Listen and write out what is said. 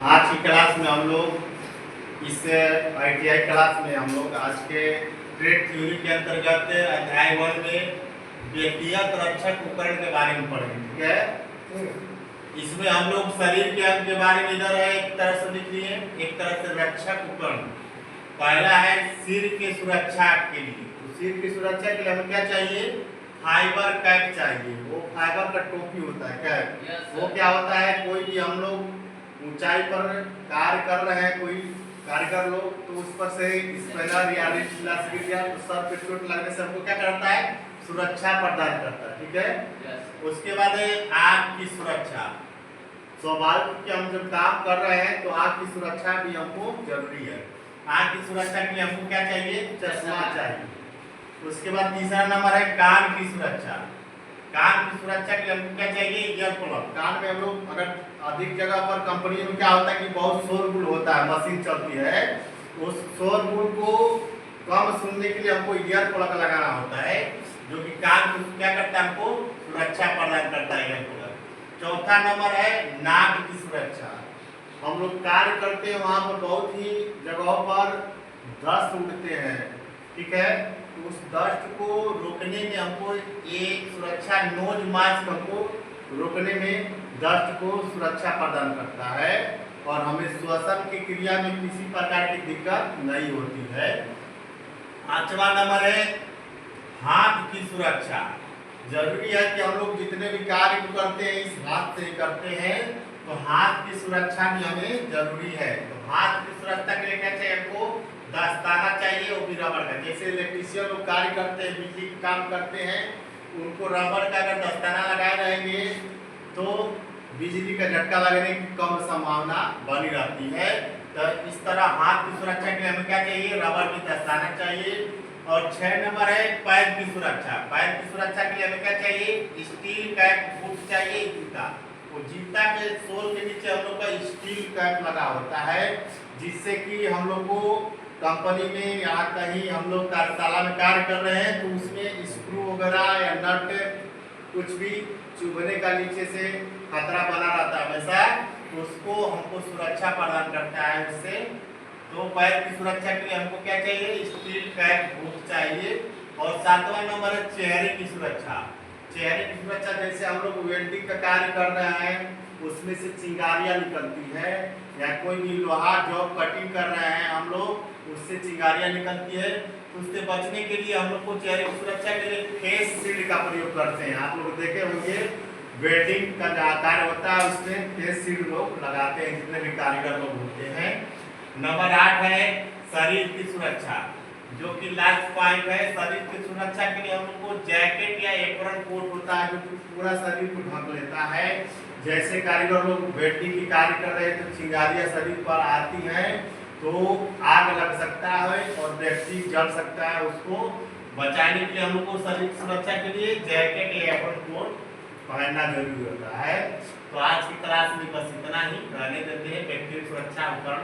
आज की क्लास में हम लोग इस ITI क्लास में हम लोग आज के ट्रेड थ्योरी के अंतर्गत अध्याय 1 में व्यक्तिगत रक्षक उपकरण के बारे में पढ़ेंगे। ठीक है, इसमें हम लोग शरीर के अंग के बारे में इधर है एक तरह से लिख लिए, एक तरह से रक्षक उपकरण। पहला है सिर के सुरक्षा के लिए। तो सिर की सुरक्षा के लिए हमें क्या चाहिए? फाइबर कैप चाहिए। वो फाइबर का टोपी होता है कैप। वो क्या होता है, कोई भी हम लोग ऊंचाई पर कार्य कर रहे हैं, कोई कारीगर लोग, तो उस पर से स्पेलर या रिफ्लेक्स गिर गया तो सर पे चोट लगने से हमको क्या करता है? सुरक्षा प्रदान करता है। ठीक है, उसके बाद है आँख की सुरक्षा। स्वाभाविक कि हम जब काम कर रहे हैं तो आँख की सुरक्षा भी हमको जरूरी है। आँख की सुरक्षा के लिए हमको क्या चाहिए? चश्मा चाहिए। उसके बाद तीसरा नंबर है कान की सुरक्षा। कान की सुरक्षा के लिए हमको क्या चाहिए? Ear plug. कान में हम लोग अगर अधिक जगह पर कंपनी में क्या होता है कि बहुत शोरगुल होता है, मशीन चलती है, उस शोरगुल को कम सुनने के लिए हमको ईयर प्लग लगाना होता है, जो कि कान को क्या करता है? हमको सुरक्षा प्रदान करता है ईयर प्लग। चौथा नंबर है नाक की सुरक्षा। हम लोग कार्य करते हैं, वहाँ पर बहुत ही जगहों पर डस्ट उड़ते हैं। ठीक है, तो उस डस्ट को रोकने में हमको एक सुरक्षा नोज मास्क हमको रोकने में डस्ट को सुरक्षा प्रदान करता है और हमें श्वसन की क्रिया में किसी प्रकार की दिक्कत नहीं होती है। पांचवा नंबर है हाथ की सुरक्षा। जरूरी है कि हम लोग जितने भी कार्य करते हैं इस हाथ से करते हैं, तो हाथ की सुरक्षा भी हमें जरूरी है। तो हाथ की सुरक्षा के लिए क्या चाहिए? हमको दस्ताना चाहिए, वो भी रबड़ का। जैसे इलेक्ट्रीशियन लोग कार्य करते हैं, बिजली का काम करते हैं, उनको रबड़ का अगर दस्ताना लगाए रहेंगे तो बिजली का झटका लगने की कम संभावना बनी रहती है। तो इस तरह हाथ की सुरक्षा के लिए हमें क्या चाहिए? रबड़ की दस्ताना चाहिए। और 6 नंबर है पैर की सुरक्षा। पैर की सुरक्षा के लिए हमें क्या चाहिए? स्टील कैप बूट चाहिए, जूता। वो जूता के सोल के नीचे हम लोग का स्टील कैप लगा होता है, जिससे कि हम लोग को कंपनी में या कहीं हम लोग कार्यशाला में कार्य कर रहे हैं तो उसमें स्क्रू वगैरह या नट कुछ भी चुभने का नीचे से खतरा बना रहता है हमेशा, तो उसको हमको सुरक्षा प्रदान करता है उससे। तो पैर की सुरक्षा के लिए हमको क्या चाहिए? स्टील कैप बूट चाहिए। और 7वां नंबर है चेहरे की सुरक्षा। चेहरे की सुरक्षा, जैसे हम लोग वेल्डिंग का कार्य कर रहे हैं, उसमें से चिंगारियां निकलती है, या कोई भी लोहा जॉब कटिंग कर रहे हैं हम लोग, उससे चिंगारियां निकलती है। उससे बचने के लिए हम लोग को चेहरे की सुरक्षा के लिए फेस शील्ड का प्रयोग करते हैं। आप लोग देखे होंगे वेल्डिंग का जो कार्य होता है उसमें फेस शील्ड लोग लगाते हैं, जितने भी कारीगर लोग होते हैं। नंबर 8 है शरीर की सुरक्षा, जो कि लास्ट पॉइंट है। शरीर की सुरक्षा के लिए हम लोग को जैकेट या एप्रन कोट होता है, जो कि पूरा शरीर को ढक लेता है। जैसे कारीगर लोग वेल्डिंग की कार्य कर रहे हैं तो चिंगारियां शरीर पर आती हैं तो आग लग सकता है और व्यक्ति जल सकता है। उसको बचाने के लिए हम लोग को शरीर की सुरक्षा के लिए जैकेट या एप्रन कोट पहनना जरूरी होता है। तो आज की क्लास में बस इतना ही, रहने देते हैं व्यक्तिगत सुरक्षा उपकरण।